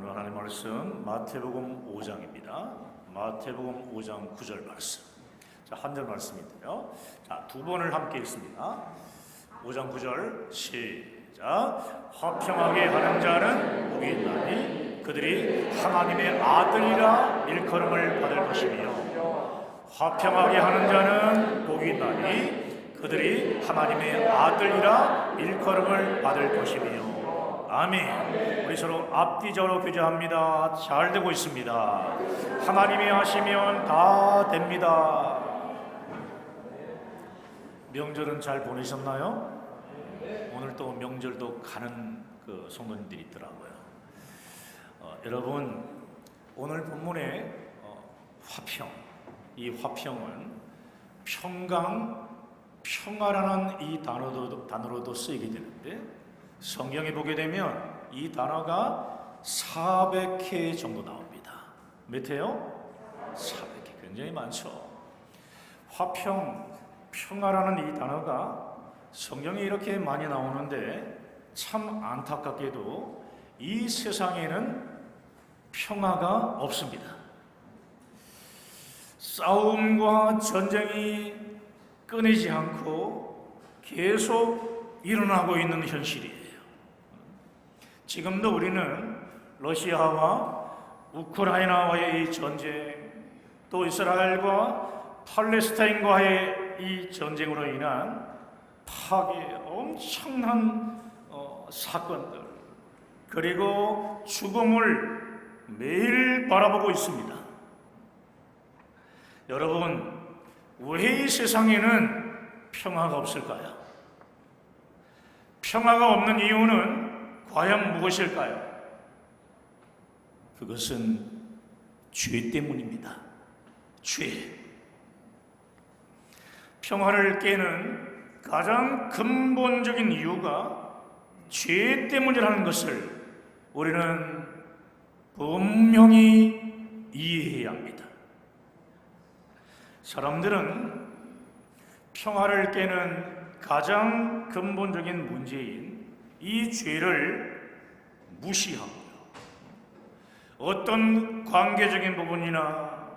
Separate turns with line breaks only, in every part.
오늘 하나님 말씀 마태복음 5장입니다. 마태복음 5장 9절 말씀. 자, 한 절 말씀인데요. 자, 두 번을 함께 읽습니다. 5장 9절 시작. 화평하게 하는 자는 복이 있나니 그들이 하나님의 아들이라 일컬음을 받을 것이며, 화평하게 하는 자는 복이 있나니 그들이 하나님의 아들이라 일컬음을 받을 것이며. 아멘. 우리 서로 앞뒤적으로 교제합니다. 잘 되고 있습니다. 하나님이 하시면 다 됩니다. 명절은 잘 보내셨나요? 오늘 또 명절도 가는 성도님들이 있더라고요. 여러분, 오늘 본문에 화평, 이 화평은 평강, 평화라는 이 단어로도 쓰이게 되는데, 성경에 보게 되면 이 단어가 400회 정도 나옵니다. 몇 회요? 400회. 굉장히 많죠. 화평, 평화라는 이 단어가 성경에 이렇게 많이 나오는데, 참 안타깝게도 이 세상에는 평화가 없습니다. 싸움과 전쟁이 끊이지 않고 계속 일어나고 있는 현실이에요. 지금도 우리는 러시아와 우크라이나와의 이 전쟁, 또 이스라엘과 팔레스타인과의 이 전쟁으로 인한 파괴, 엄청난 사건들, 그리고 죽음을 매일 바라보고 있습니다. 여러분, 왜 이 세상에는 평화가 없을까요? 평화가 없는 이유는 과연 무엇일까요? 그것은 죄 때문입니다. 죄. 평화를 깨는 가장 근본적인 이유가 죄 때문이라는 것을 우리는 분명히 이해해야 합니다. 사람들은 평화를 깨는 가장 근본적인 문제인 이 죄를 무시하고요, 어떤 관계적인 부분이나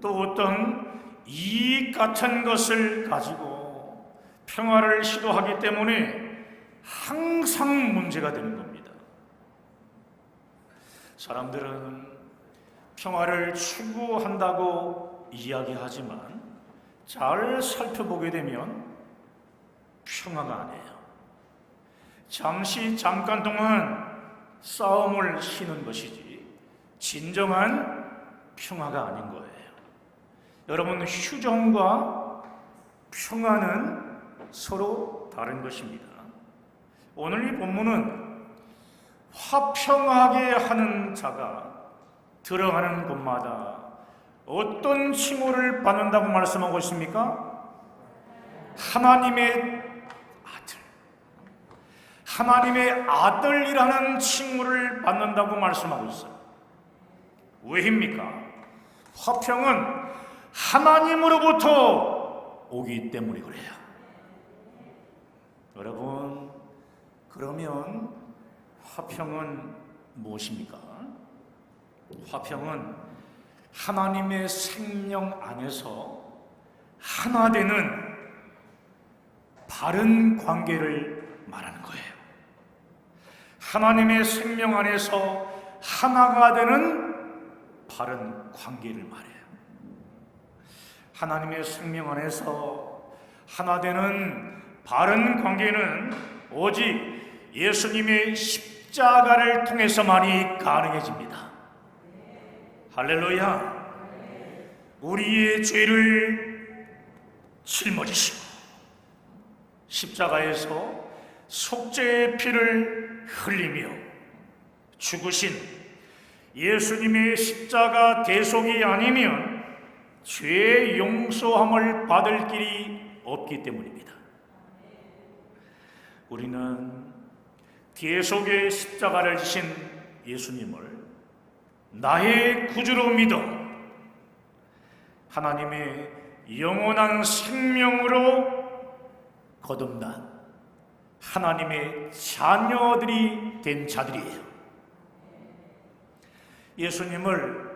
또 어떤 이익 같은 것을 가지고 평화를 시도하기 때문에 항상 문제가 되는 겁니다. 사람들은 평화를 추구한다고 이야기하지만 잘 살펴보게 되면 평화가 아니에요. 잠깐 동안 싸움을 쉬는 것이지 진정한 평화가 아닌 거예요. 여러분, 휴전과 평화는 서로 다른 것입니다. 오늘 이 본문은 화평하게 하는 자가 들어가는 곳마다 어떤 칭호를 받는다고 말씀하고 있습니까? 하나님의 아들이라는 칭호를 받는다고 말씀하고 있어요. 왜입니까? 화평은 하나님으로부터 오기 때문에 그래요. 여러분, 그러면 화평은 무엇입니까? 화평은 하나님의 생명 안에서 하나 되는 바른 관계를 말하는 거예요. 하나님의 생명 안에서 하나가 되는 바른 관계를 말해요. 하나님의 생명 안에서 하나 되는 바른 관계는 오직 예수님의 십자가를 통해서만이 가능해집니다. 할렐루야. 우리의 죄를 짊어지시고 십자가에서 속죄의 피를 흘리며 죽으신 예수님의 십자가 대속이 아니면 죄의 용서함을 받을 길이 없기 때문입니다. 우리는 대속의 십자가를 지신 예수님을 나의 구주로 믿어 하나님의 영원한 생명으로 거듭난 하나님의 자녀들이 된 자들이에요. 예수님을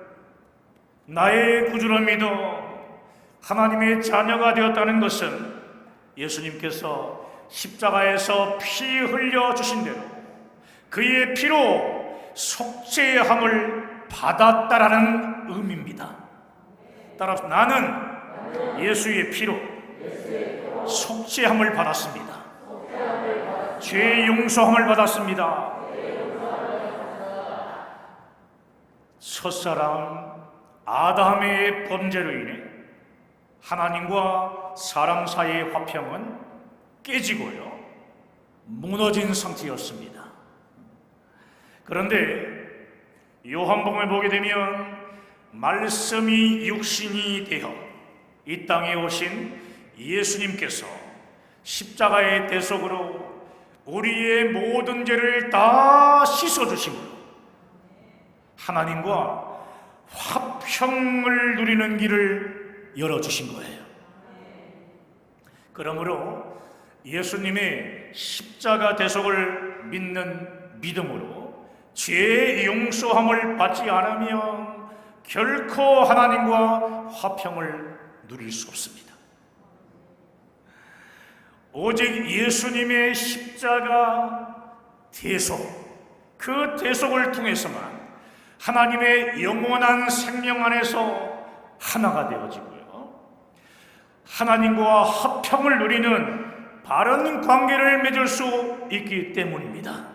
나의 구주로 믿어 하나님의 자녀가 되었다는 것은 예수님께서 십자가에서 피 흘려 주신 대로 그의 피로 속죄함을 받았다라는 의미입니다. 따라서 나는 예수의 피로 속죄함을 받았습니다. 죄 용서함을 받았습니다. 첫사랑 아담의 범죄로 인해 하나님과 사람 사이의 화평은 깨지고요, 무너진 상태였습니다. 그런데 요한복음을 보게 되면 말씀이 육신이 되어 이 땅에 오신 예수님께서 십자가의 대속으로 우리의 모든 죄를 다 씻어주심으로 하나님과 화평을 누리는 길을 열어주신 거예요. 그러므로 예수님의 십자가 대속을 믿는 믿음으로 죄의 용서함을 받지 않으면 결코 하나님과 화평을 누릴 수 없습니다. 오직 예수님의 십자가 대속, 그 대속을 통해서만 하나님의 영원한 생명 안에서 하나가 되어지고요, 하나님과 화평을 누리는 바른 관계를 맺을 수 있기 때문입니다.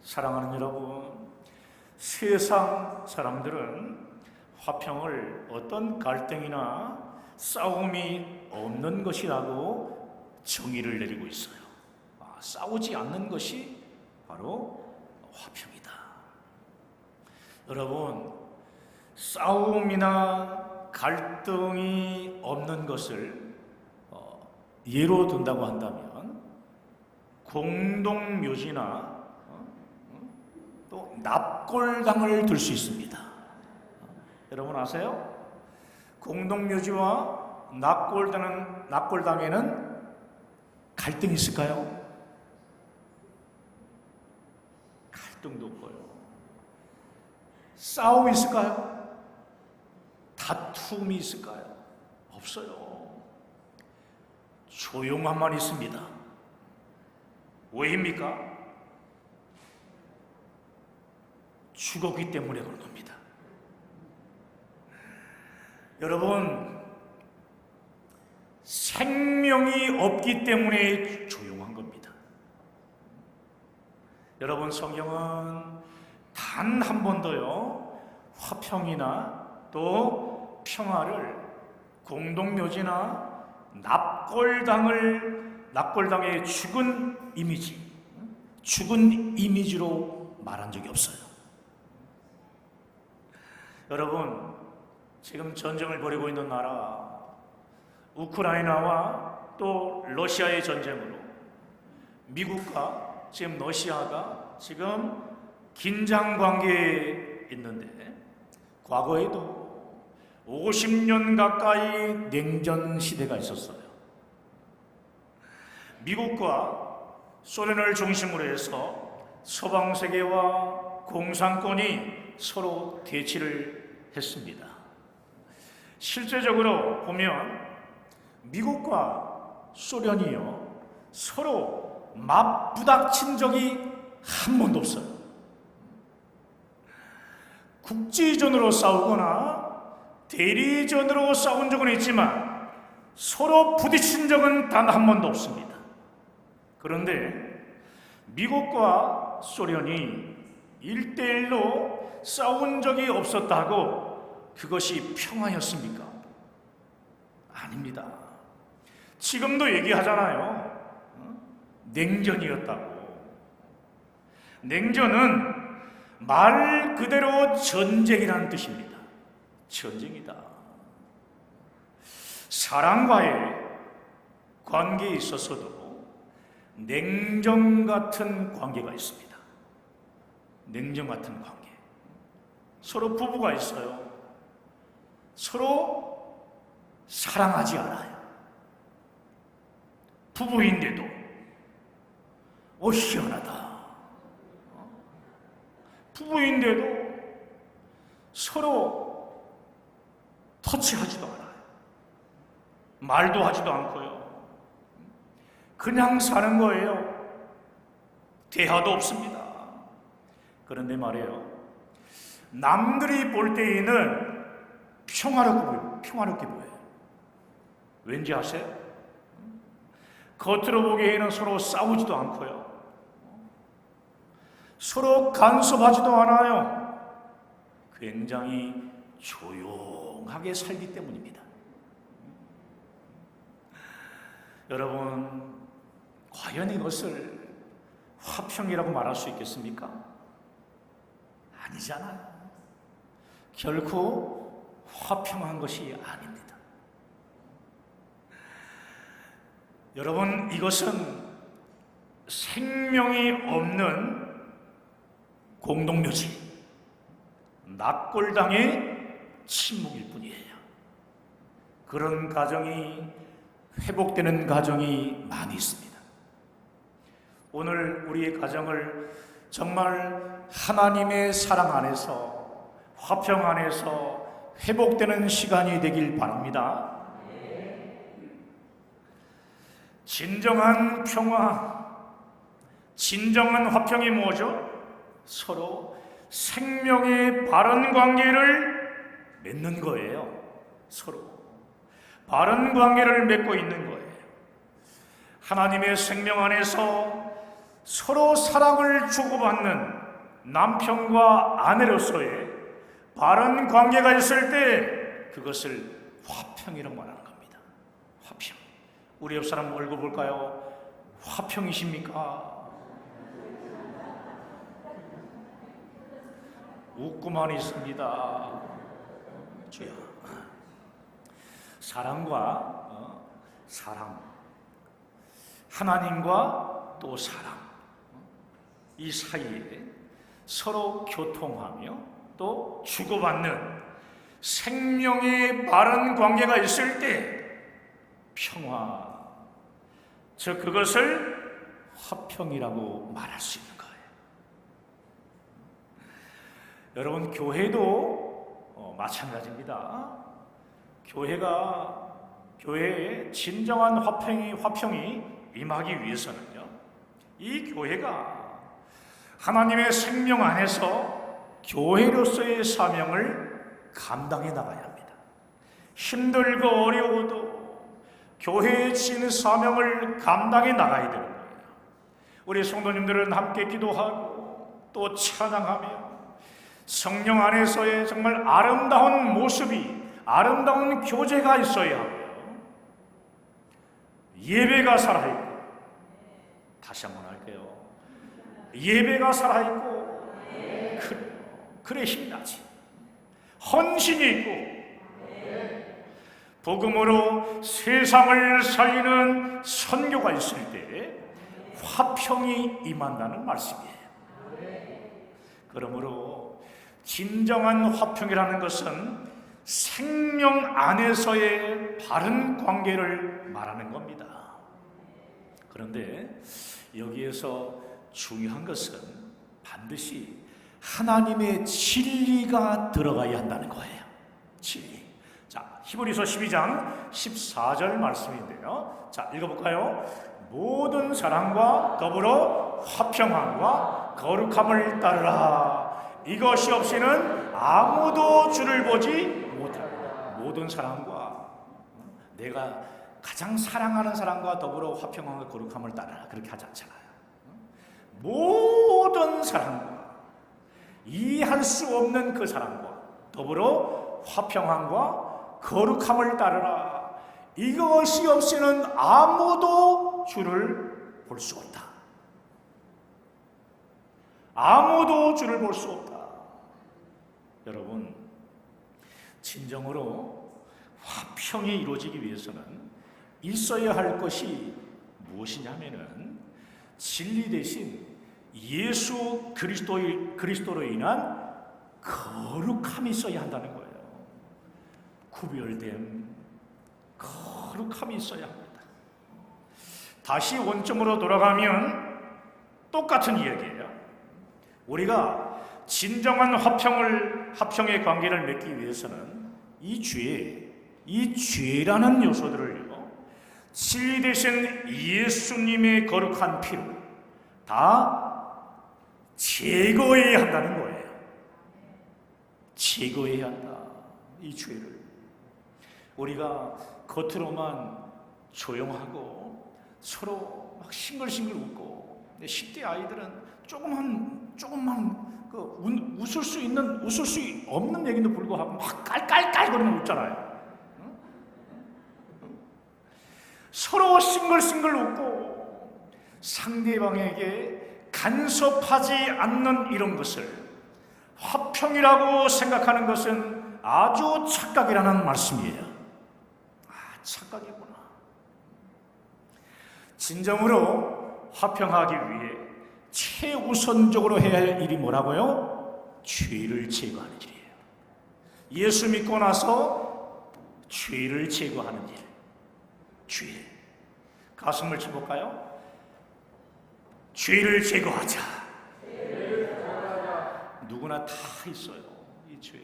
사랑하는 여러분, 세상 사람들은 화평을 어떤 갈등이나 싸움이 없는 것이라고 정의를 내리고 있어요. 싸우지 않는 것이 바로 화평이다. 여러분, 싸움이나 갈등이 없는 것을 예로 든다고 한다면 공동묘지나 또 납골당을 들 수 있습니다. 여러분 아세요? 공동묘지와 납골당에는 갈등이 있을까요? 갈등도 없고요. 싸움이 있을까요? 다툼이 있을까요? 없어요. 조용함만 있습니다. 왜입니까? 죽었기 때문에 그런 겁니다. 여러분, 생명이 없기 때문에 조용한 겁니다. 여러분, 성경은 단 한 번도요, 화평이나 또 평화를 공동묘지나 납골당의 죽은 이미지로 말한 적이 없어요. 여러분, 지금 전쟁을 벌이고 있는 나라 우크라이나와 또 러시아의 전쟁으로 미국과 지금 러시아가 지금 긴장 관계에 있는데, 과거에도 50년 가까이 냉전 시대가 있었어요. 미국과 소련을 중심으로 해서 서방 세계와 공산권이 서로 대치를 했습니다. 실제적으로 보면 미국과 소련이요, 서로 맞부닥친 적이 한 번도 없어요. 국지전으로 싸우거나 대리전으로 싸운 적은 있지만 서로 부딪힌 적은 단 한 번도 없습니다. 그런데 미국과 소련이 1대1로 싸운 적이 없었다고 그것이 평화였습니까? 아닙니다. 지금도 얘기하잖아요. 냉전이었다고. 냉전은 말 그대로 전쟁이라는 뜻입니다. 전쟁이다. 사랑과의 관계에 있어서도 냉전 같은 관계가 있습니다. 냉전 같은 관계. 서로 부부가 있어요. 서로 사랑하지 않아요. 부부인데도 희한하다. 부부인데도 서로 터치하지도 않아요. 말도 하지도 않고요. 그냥 사는 거예요. 대화도 없습니다. 그런데 말이에요, 남들이 볼 때에는 평화롭게 보여요. 왠지 아세요? 겉으로 보기에는 서로 싸우지도 않고요. 서로 간섭하지도 않아요. 굉장히 조용하게 살기 때문입니다. 여러분, 과연 이것을 화평이라고 말할 수 있겠습니까? 아니잖아요. 결코 화평한 것이 아닙니다. 여러분, 이것은 생명이 없는 공동묘지, 납골당의 침묵일 뿐이에요. 그런 가정이 회복되는 가정이 많이 있습니다. 오늘 우리의 가정을 정말 하나님의 사랑 안에서, 화평 안에서 회복되는 시간이 되길 바랍니다. 진정한 평화, 진정한 화평이 뭐죠? 서로 생명의 바른 관계를 맺는 거예요. 서로 바른 관계를 맺고 있는 거예요. 하나님의 생명 안에서 서로 사랑을 주고받는 남편과 아내로서의 바른 관계가 있을 때 그것을 화평이라고 말하는 겁니다. 화평. 우리 옆 사람 얼굴 볼까요? 화평이십니까? 웃고만 있습니다. 주여. 사랑과 사랑, 하나님과 또 사랑, 이 사이에 서로 교통하며 또 주고받는 생명의 바른 관계가 있을 때 평화, 즉 그것을 화평이라고 말할 수 있는 거예요. 여러분, 교회도 마찬가지입니다. 교회에 진정한 화평이 임하기 위해서는요, 이 교회가 하나님의 생명 안에서 교회로서의 사명을 감당해 나가야 합니다. 힘들고 어려워도 교회에 지닌 사명을 감당해 나가야 되는 거예요. 우리 성도님들은 함께 기도하고 또 찬양하며 성령 안에서의 정말 아름다운 모습이, 아름다운 교제가 있어야 하고요. 예배가 살아있고, 다시 한번 할게요. 예배가 살아있고, 그래 힘나지. 헌신이 있고, 복음으로 세상을 살리는 선교가 있을 때 화평이 임한다는 말씀이에요. 그러므로 진정한 화평이라는 것은 생명 안에서의 바른 관계를 말하는 겁니다. 그런데 여기에서 중요한 것은 반드시 하나님의 진리가 들어가야 한다는 거예요. 진리. 자, 히브리서 12장 14절 말씀인데요. 자, 읽어볼까요? 모든 사랑과 더불어 화평함과 거룩함을 따르라. 이것이 없이는 아무도 주를 보지 못한다. 모든 사랑과, 내가 가장 사랑하는 사람과 더불어 화평함과 거룩함을 따르라, 그렇게 하지 않잖아요. 모든 사랑과, 이해할 수 없는 그 사랑과 더불어 화평함과 거룩함을 따르라. 이것이 없이는 아무도 주를 볼 수 없다. 아무도 주를 볼 수 없다. 여러분, 진정으로 화평이 이루어지기 위해서는 있어야 할 것이 무엇이냐면은 진리 대신 예수 그리스도로 인한 거룩함이 있어야 한다는 거예요. 구별된 거룩함이 있어야 합니다. 다시 원점으로 돌아가면 똑같은 이야기예요. 우리가 진정한 화평의 관계를 맺기 위해서는 이 죄라는 요소들을요, 진리 되신 예수님의 거룩한 피로 다 제거해야 한다는 거예요. 제거해야 한다. 이 죄를 우리가 겉으로만 조용하고 서로 막 싱글싱글 웃고, 10대 아이들은 조금만 웃을 수 없는 얘기도 불구하고 막 깔깔깔거리면 웃잖아요. 서로 싱글싱글 웃고 상대방에게 간섭하지 않는 이런 것을 화평이라고 생각하는 것은 아주 착각이라는 말씀이에요. 착각이구나. 진정으로 화평하기 위해 최우선적으로 해야 할 일이 뭐라고요? 죄를 제거하는 일이에요. 예수 믿고 나서 죄를 제거하는 일. 죄. 가슴을 쳐볼까요? 죄를 제거하자. 누구나 다 있어요. 이 죄.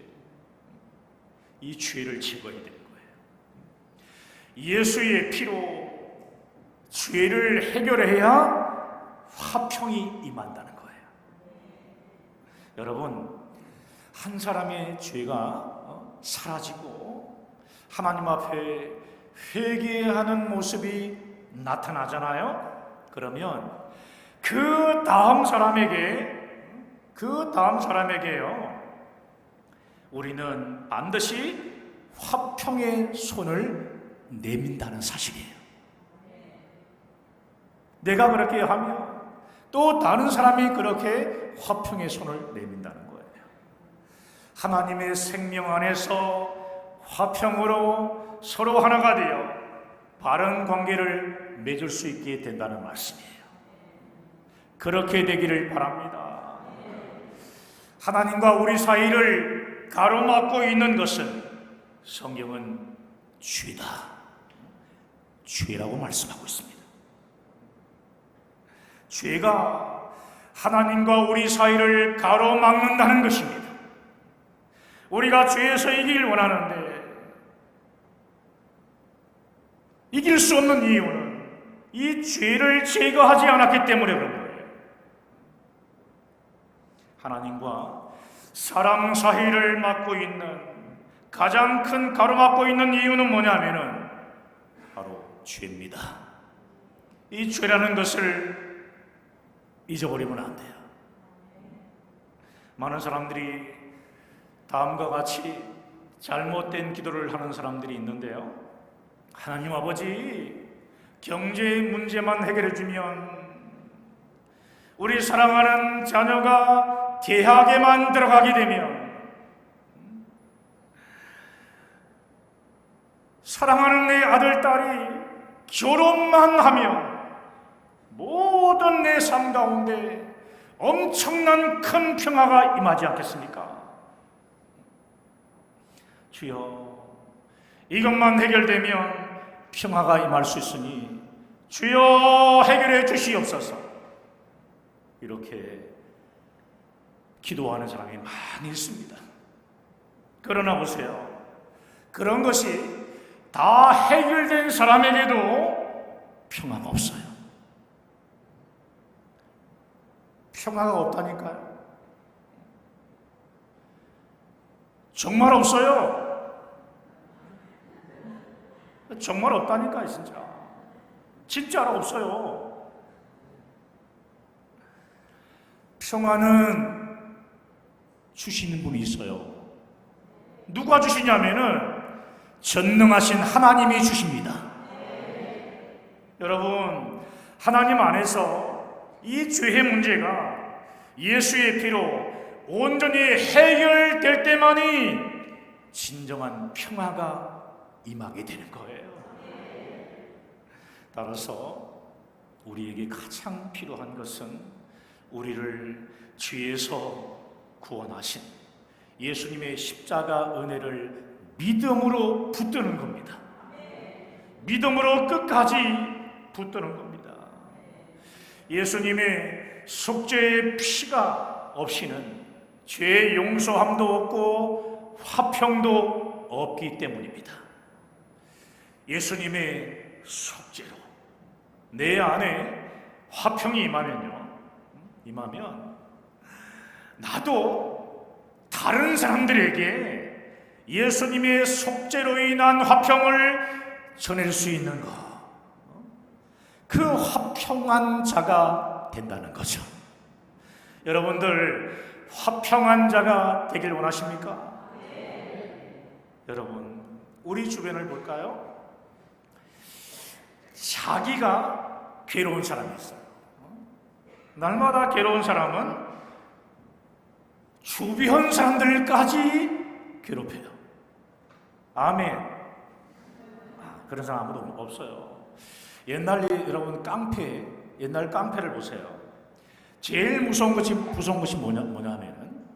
이 죄를 제거해야 되는 거예요. 예수의 피로 죄를 해결해야 화평이 임한다는 거예요. 여러분, 한 사람의 죄가 사라지고 하나님 앞에 회개하는 모습이 나타나잖아요. 그러면 그 다음 사람에게요, 우리는 반드시 화평의 손을 내민다는 사실이에요. 내가 그렇게 하면 또 다른 사람이 그렇게 화평의 손을 내민다는 거예요. 하나님의 생명 안에서 화평으로 서로 하나가 되어 바른 관계를 맺을 수 있게 된다는 말씀이에요. 그렇게 되기를 바랍니다. 하나님과 우리 사이를 가로막고 있는 것은 성경은 죄다. 죄라고 말씀하고 있습니다. 죄가 하나님과 우리 사이를 가로막는다는 것입니다. 우리가 죄에서 이기길 원하는데 이길 수 없는 이유는 이 죄를 제거하지 않았기 때문에 그런 거예요. 하나님과 사람 사이를 막고 있는 가장 큰 가로막고 있는 이유는 뭐냐면은 바로 죄입니다. 이 죄라는 것을 잊어버리면 안 돼요. 많은 사람들이 다음과 같이 잘못된 기도를 하는 사람들이 있는데요. 하나님 아버지, 경제 문제만 해결해 주면 우리 사랑하는 자녀가 대학에만 들어가게 되면, 사랑하는 내 아들, 딸이 결혼만 하면 모든 내 삶 가운데 엄청난 큰 평화가 임하지 않겠습니까? 주여, 이것만 해결되면 평화가 임할 수 있으니 주여 해결해 주시옵소서. 이렇게 기도하는 사람이 많이 있습니다. 그러나 보세요, 그런 것이 다 해결된 사람에게도 평화가 없어요. 평화가 없다니까요. 정말 없어요. 정말 없다니까요. 진짜로 없어요. 평화는 주시는 분이 있어요. 누가 주시냐면은 전능하신 하나님이 주십니다. 여러분, 하나님 안에서 이 죄의 문제가 예수의 피로 온전히 해결될 때만이 진정한 평화가 임하게 되는 거예요. 따라서 우리에게 가장 필요한 것은 우리를 죄에서 구원하신 예수님의 십자가 은혜를 믿음으로 붙드는 겁니다. 믿음으로 끝까지 붙드는 겁니다. 예수님의 속죄의 피가 없이는 죄 용서함도 없고 화평도 없기 때문입니다. 예수님의 속죄로 내 안에 화평이 임하면 나도 다른 사람들에게 예수님의 속죄로 인한 화평을 전할 수 있는 것, 그 화평한 자가 된다는 거죠. 여러분들 화평한 자가 되길 원하십니까? 여러분, 우리 주변을 볼까요? 자기가 괴로운 사람이 있어요. 날마다 괴로운 사람은 주변 사람들까지 괴롭혀요. 아멘. 그런 사람 아무도 없어요. 여러분 옛날 깡패를 보세요. 제일 무서운 것이 뭐냐 하면은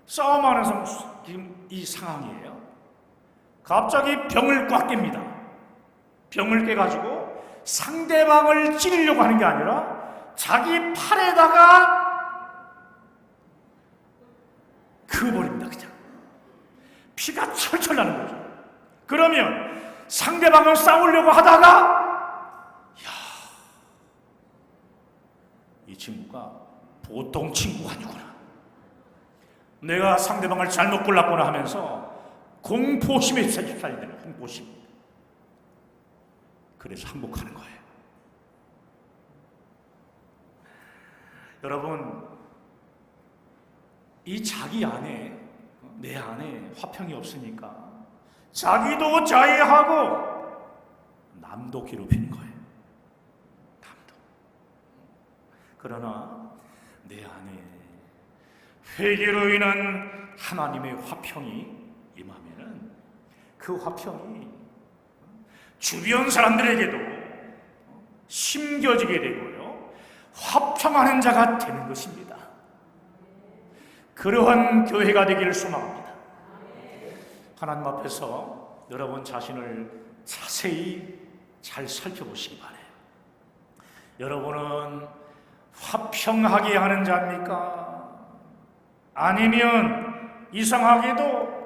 싸움하는 지금 이 상황이에요. 갑자기 병을 꽉 깹니다. 병을 깨가지고 상대방을 찌르려고 하는 게 아니라 자기 팔에다가 그어버립니다. 그냥 피가 철철 나는 거죠. 그러면 상대방을 싸우려고 하다가 이 친구가 보통 친구가 아니구나, 내가 상대방을 잘못 골랐구나 하면서 공포심에 휩싸이게 되는 공포심. 그래서 항복하는 거예요. 여러분, 이 자기 안에, 내 안에 화평이 없으니까 자기도 자해하고 남도 괴롭히는 거예요. 남도. 그러나 내 안에 회개로 인한 하나님의 화평이 임하면은 그 화평이 주변 사람들에게도 심겨지게 되고요, 화평하는 자가 되는 것입니다. 그러한 교회가 되기를 소망합니다. 하나님 앞에서 여러분 자신을 자세히 잘 살펴보시기 바라요. 여러분은 화평하게 하는 자입니까? 아니면 이상하게도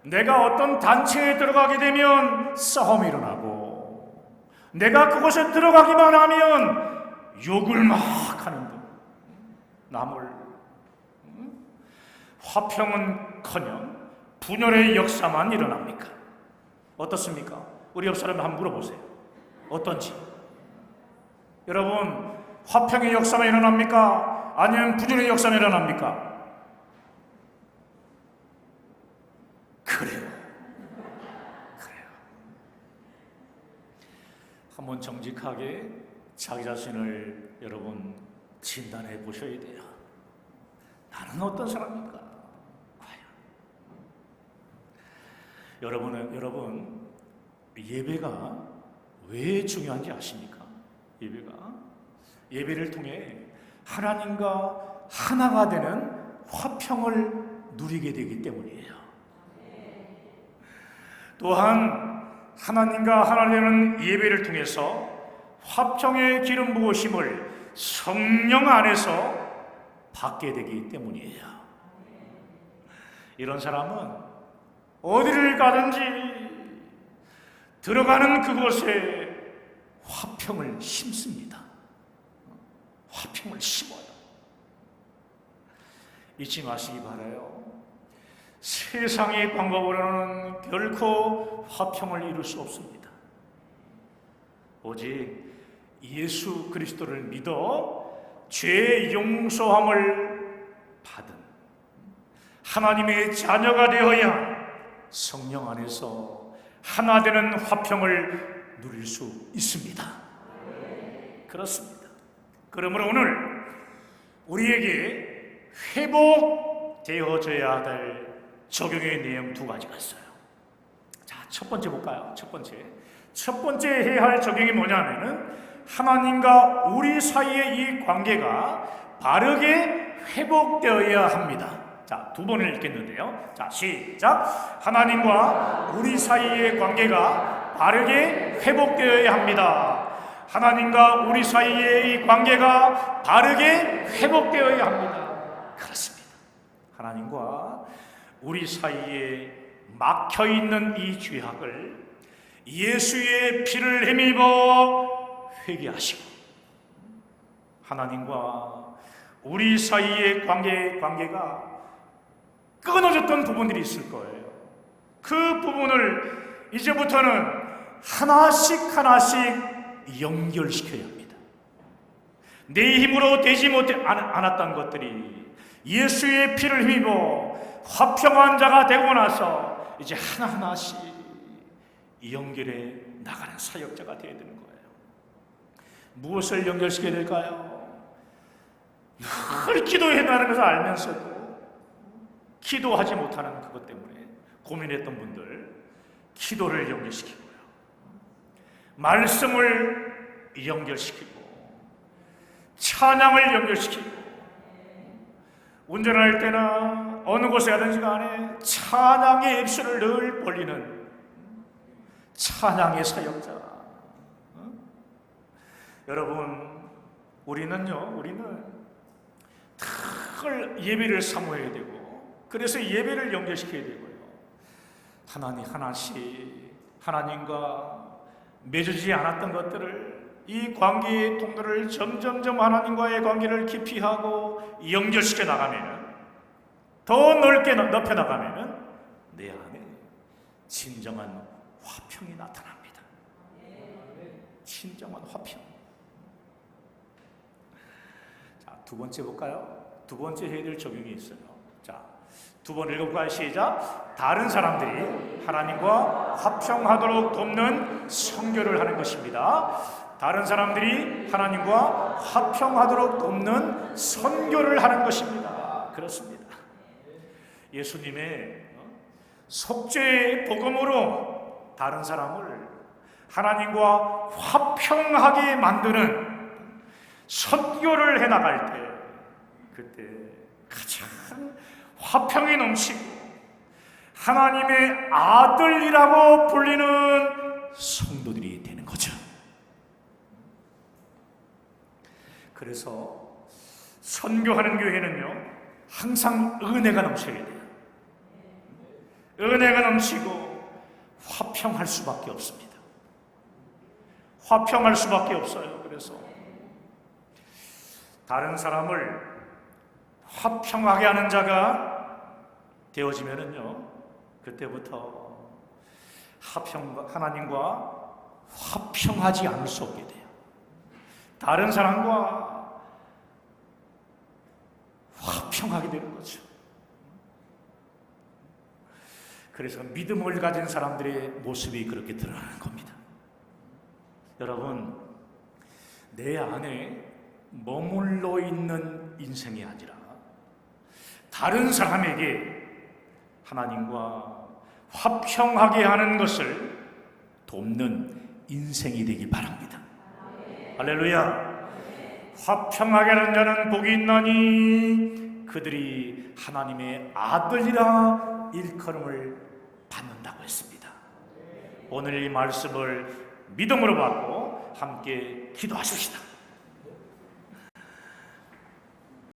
내가 어떤 단체에 들어가게 되면 싸움이 일어나고, 내가 그곳에 들어가기만 하면 욕을 막 하는 분, 남을 화평은커녕 분열의 역사만 일어납니까? 어떻습니까? 우리 옆 사람을 한번 물어보세요. 어떤지. 여러분, 화평의 역사만 일어납니까? 아니면 분열의 역사만 일어납니까? 그래요. 한번 정직하게 자기 자신을 여러분 진단해 보셔야 돼요. 나는 어떤 사람입니까? 과연. 여러분, 예배가 왜 중요한지 아십니까? 예배를 통해 하나님과 하나가 되는 화평을 누리게 되기 때문이에요. 또한 하나님과 하나 되는 예배를 통해서 화평의 기름 부으심을 성령 안에서 받게 되기 때문이에요. 이런 사람은 어디를 가든지 들어가는 그곳에 화평을 심습니다. 화평을 심어요. 잊지 마시기 바라요. 세상의 방법으로는 결코 화평을 이룰 수 없습니다. 오직 예수 그리스도를 믿어 죄 용서함을 받은 하나님의 자녀가 되어야 성령 안에서 하나 되는 화평을 누릴 수 있습니다. 그렇습니다. 그러므로 오늘 우리에게 회복되어져야 할 적용의 내용 두 가지가 있어요. 자, 첫 번째 볼까요? 첫 번째 해야 할 적용이 뭐냐면은 하나님과 우리 사이의 이 관계가 바르게 회복되어야 합니다. 자, 두 번을 읽겠는데요. 자, 시작. 하나님과 우리 사이의 관계가 바르게 회복되어야 합니다. 하나님과 우리 사이의 이 관계가 바르게 회복되어야 합니다. 그렇습니다. 하나님과 우리 사이에 막혀있는 이 죄악을 예수의 피를 힘입어 회개하시고 하나님과 우리 사이의 관계가 끊어졌던 부분들이 있을 거예요. 그 부분을 이제부터는 하나씩 연결시켜야 합니다. 내 힘으로 되지 않았던 것들이 예수의 피를 힘입어 화평한 자가 되고 나서 이제 하나하나씩 연결해 나가는 사역자가 되어야 되는 거예요. 무엇을 연결시켜야 될까요? 늘 기도해 나가면서 알면서도 기도하지 못하는 그것 때문에 고민했던 분들, 기도를 연결시키고요, 말씀을 연결시키고, 찬양을 연결시키고, 운전할 때나 어느 곳에 가든지 간에 찬양의 입술을 늘 벌리는 찬양의 사역자. 여러분, 우리는 늘 예배를 사모해야 되고, 그래서 예배를 연결시켜야 되고요, 하나님과 맺어지지 않았던 것들을, 이 관계의 통로를 점점점 하나님과의 관계를 깊이 하고 연결시켜 나가면, 더 넓게 넓혀 나가면 내 안에 진정한 화평이 나타납니다. 진정한 화평. 자, 두 번째 볼까요? 두 번째 해야 될 적용이 있어요. 자, 두 번 읽어볼까요? 시작. 다른 사람들이 하나님과 화평하도록 돕는 선교를 하는 것입니다. 다른 사람들이 하나님과 화평하도록 돕는 선교를 하는 것입니다. 그렇습니다. 예수님의 속죄의 복음으로 다른 사람을 하나님과 화평하게 만드는 선교를 해나갈 때, 그때 가장 화평이 넘치고 하나님의 아들이라고 불리는 성도들이 되는 거죠. 그래서 선교하는 교회는요, 항상 은혜가 넘쳐야 돼요. 은혜가 넘치고 화평할 수밖에 없습니다. 화평할 수밖에 없어요. 그래서 다른 사람을 화평하게 하는 자가 되어지면은요, 그때부터 하나님과 화평하지 않을 수 없게 돼요. 다른 사람과 화평하게 되는 거죠. 그래서 믿음을 가진 사람들의 모습이 그렇게 드러나는 겁니다. 여러분, 내 안에 머물러 있는 인생이 아니라 다른 사람에게 하나님과 화평하게 하는 것을 돕는 인생이 되길 바랍니다. 할렐루야. 화평하게 하는 자는 복이 있나니 그들이 하나님의 아들이라 일컬음을 받는다고 했습니다. 오늘 이 말씀을 믿음으로 받고 함께 기도하십시다.